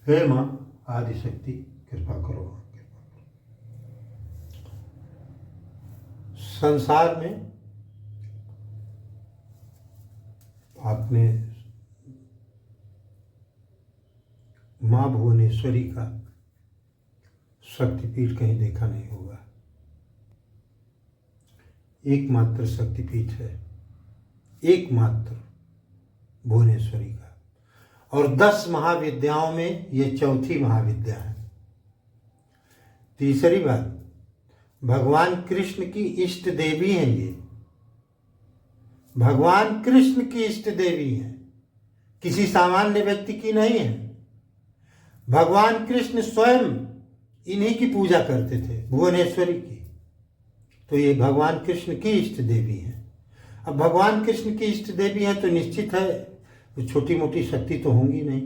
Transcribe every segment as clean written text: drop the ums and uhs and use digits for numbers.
हे माँ आदिशक्ति कृपा करो। संसार में आपने माँ भुवनेश्वरी का शक्तिपीठ कहीं देखा नहीं होगा। एकमात्र शक्तिपीठ है, एकमात्र भुवनेश्वरी का, और 10 महाविद्याओं में ये चौथी महाविद्या है। तीसरी बात, भगवान कृष्ण की इष्ट देवी हैं ये, भगवान कृष्ण की इष्ट देवी है, किसी सामान्य व्यक्ति की नहीं है। भगवान कृष्ण स्वयं इन्हीं की पूजा करते थे, भुवनेश्वरी की। तो ये भगवान कृष्ण की इष्ट देवी है। अब भगवान कृष्ण की इष्ट देवी है तो निश्चित है तो छोटी मोटी शक्ति तो होंगी नहीं,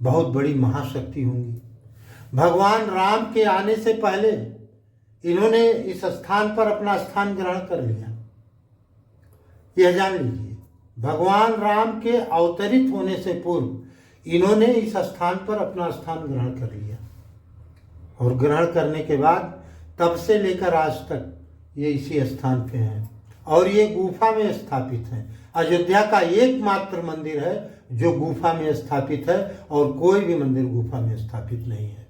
बहुत बड़ी महाशक्ति होंगी। भगवान राम के आने से पहले इन्होंने इस स्थान पर अपना स्थान ग्रहण कर लिया। यह जान लीजिए, भगवान राम के अवतरित होने से पूर्व इन्होंने इस स्थान पर अपना स्थान ग्रहण कर लिया, और ग्रहण करने के बाद तब से लेकर आज तक ये इसी स्थान पे हैं, और ये गुफा में स्थापित हैं। अयोध्या का एकमात्र मंदिर है जो गुफा में स्थापित है, और कोई भी मंदिर गुफा में स्थापित नहीं है।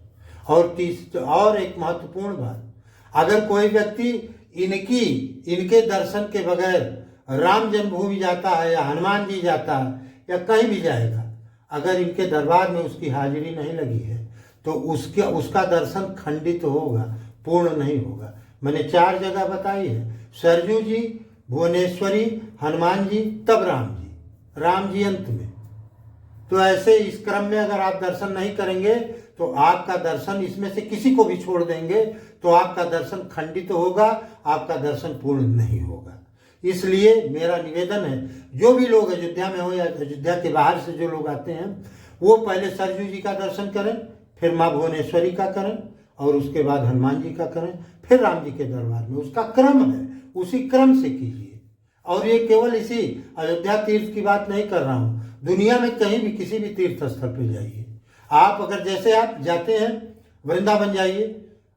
और एक महत्वपूर्ण बात, अगर कोई व्यक्ति इनके दर्शन के बगैर राम जन्मभूमि जाता है या हनुमान जी जाता है या कहीं भी जाएगा, अगर इनके दरबार में उसकी हाजिरी नहीं लगी है तो उसका दर्शन खंडित होगा, पूर्ण नहीं होगा। मैंने 4 जगह बताई है, सरजू जी, भुवनेश्वरी, हनुमान जी, तब राम जी अंत में। तो ऐसे इस क्रम में अगर आप दर्शन नहीं करेंगे तो आपका दर्शन, इसमें से किसी को भी छोड़ देंगे तो आपका दर्शन खंडित होगा, आपका दर्शन पूर्ण नहीं होगा। इसलिए मेरा निवेदन है, जो भी लोग अयोध्या में हो या अयोध्या के बाहर से जो लोग आते हैं, वो पहले सरजू जी का दर्शन करें, फिर माँ भुवनेश्वरी का करें, और उसके बाद हनुमान जी का करें, फिर राम जी के दरबार में। उसका क्रम है, उसी क्रम से कीजिए। और ये केवल इसी अयोध्या तीर्थ की बात नहीं कर रहा हूँ, दुनिया में कहीं भी किसी भी तीर्थ स्थल पर जाइए आप, अगर जैसे आप जाते हैं वृंदावन जाइए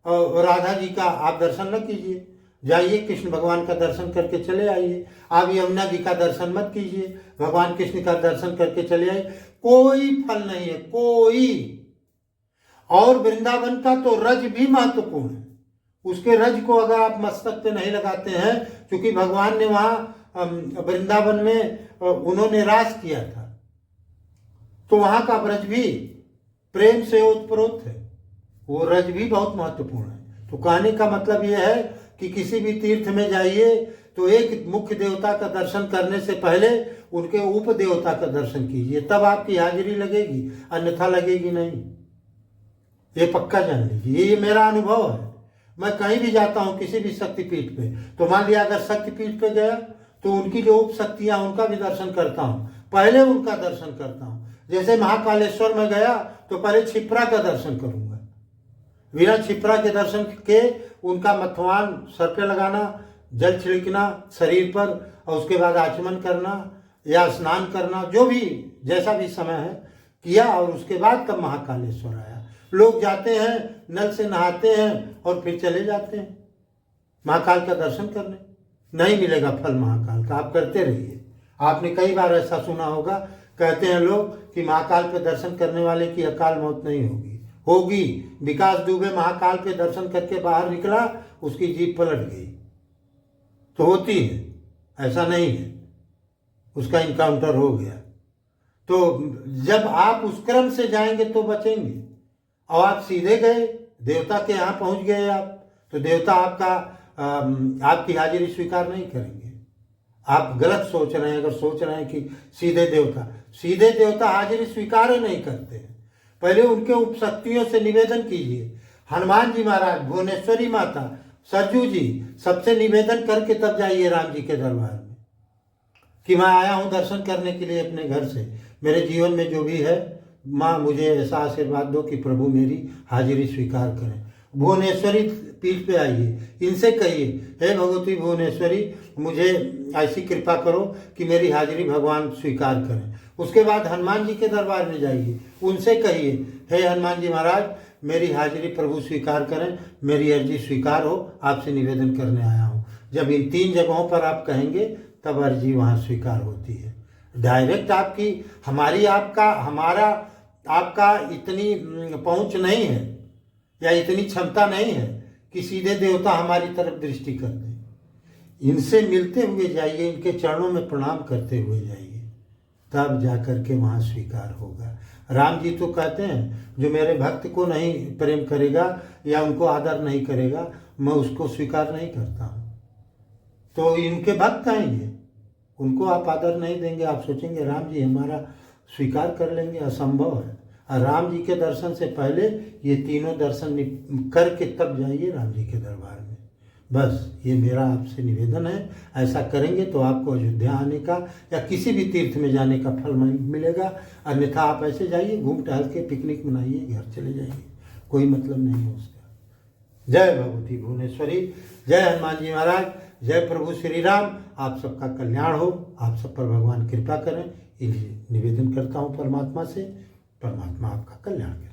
और राधा जी का आप दर्शन न कीजिए, जाइए कृष्ण भगवान का दर्शन करके चले आइए। आप यमुना जी का दर्शन मत कीजिए, भगवान कृष्ण का दर्शन करके चले आइए, कोई फल नहीं है, कोई। और वृंदावन का तो रज भी महत्वपूर्ण है, उसके रज को अगर आप मस्तक पे नहीं लगाते हैं, क्योंकि भगवान ने वहाँ वृंदावन में उन्होंने रास किया था, तो वहाँ का ब्रज भी प्रेम से ओतप्रोत है, वो रज भी बहुत महत्वपूर्ण है। तो कहने का मतलब यह है कि किसी भी तीर्थ में जाइए तो एक मुख्य देवता का दर्शन करने से पहले उनके उप देवता का दर्शन कीजिए, तब आपकी हाजिरी लगेगी, अन्यथा लगेगी नहीं। ये पक्का जान लीजिए, ये मेरा अनुभव है। मैं कहीं भी जाता हूँ किसी भी शक्तिपीठ पे, तो मान लिया अगर शक्तिपीठ पे गया तो उनकी जो उप शक्तियाँ उनका भी दर्शन करता हूँ, पहले उनका दर्शन करता हूँ। जैसे महाकालेश्वर में गया तो पहले क्षिप्रा का दर्शन करूंगा, बिना क्षिप्रा के दर्शन के उनका मथवान सर पे लगाना, जल छिड़कना शरीर पर, और उसके बाद आचमन करना या स्नान करना, जो भी जैसा भी समय है किया, और उसके बाद तब महाकालेश्वर आया। लोग जाते हैं, नल से नहाते हैं और फिर चले जाते हैं महाकाल का दर्शन करने। नहीं मिलेगा फल महाकाल का, आप करते रहिए। आपने कई बार ऐसा सुना होगा, कहते हैं लोग कि महाकाल पे दर्शन करने वाले की अकाल मौत नहीं होगी। विकास दुबे महाकाल पे दर्शन करके बाहर निकला, उसकी जीभ पलट गई, तो होती है, ऐसा नहीं है, उसका इनकाउंटर हो गया। तो जब आप उस क्रम से जाएंगे तो बचेंगे, और आप सीधे गए देवता के यहाँ पहुंच गए आप, तो देवता आपकी हाजिरी स्वीकार नहीं करेंगे। आप गलत सोच रहे हैं अगर सोच रहे हैं कि सीधे देवता हाजिरी स्वीकार ही नहीं करते हैं। पहले उनके उपशक्तियों से निवेदन कीजिए, हनुमान जी महाराज, भुवनेश्वरी माता, सरजू जी, सबसे निवेदन करके तब जाइए राम जी के दरबार में कि मैं आया हूँ दर्शन करने के लिए अपने घर से, मेरे जीवन में जो भी है माँ मुझे ऐसा आशीर्वाद दो कि प्रभु मेरी हाजिरी स्वीकार करें। भुवनेश्वरी पीठ पे आइए, इनसे कहिए हे भगवती भुवनेश्वरी मुझे ऐसी कृपा करो कि मेरी हाजिरी भगवान स्वीकार करें। उसके बाद हनुमान जी के दरबार में जाइए, उनसे कहिए हे हनुमान जी महाराज मेरी हाजिरी प्रभु स्वीकार करें, मेरी अर्जी स्वीकार हो, आपसे निवेदन करने आया हूँ। जब इन 3 जगहों पर आप कहेंगे तब अर्जी वहाँ स्वीकार होती है। डायरेक्ट आपकी हमारी हमारा आपका इतनी पहुँच नहीं है या इतनी क्षमता नहीं है कि सीधे देवता हमारी तरफ दृष्टि कर दें। इनसे मिलते हुए जाइए, इनके चरणों में प्रणाम करते हुए जाइए, तब जा कर के वहाँ स्वीकार होगा। राम जी तो कहते हैं जो मेरे भक्त को नहीं प्रेम करेगा या उनको आदर नहीं करेगा मैं उसको स्वीकार नहीं करता हूँ। तो इनके भक्त हैं ये, उनको आप आदर नहीं देंगे, आप सोचेंगे राम जी हमारा स्वीकार कर लेंगे, असंभव है। और राम जी के दर्शन से पहले ये तीनों दर्शन करके तब जाइए राम जी के दरबार में। बस ये मेरा आपसे निवेदन है, ऐसा करेंगे तो आपको अयोध्या आने का या किसी भी तीर्थ में जाने का फल मिलेगा। अन्यथा आप ऐसे जाइए, घूम टहल के पिकनिक मनाइए, घर चले जाइए, कोई मतलब नहीं है उसका। जय भगवती भुवनेश्वरी, जय हनुमान जी महाराज, जय प्रभु श्री राम। आप सबका कल्याण हो, आप सब पर भगवान कृपा करें, इन्हें निवेदन करता हूँ परमात्मा से, परमात्मा आपका कल्याण करें।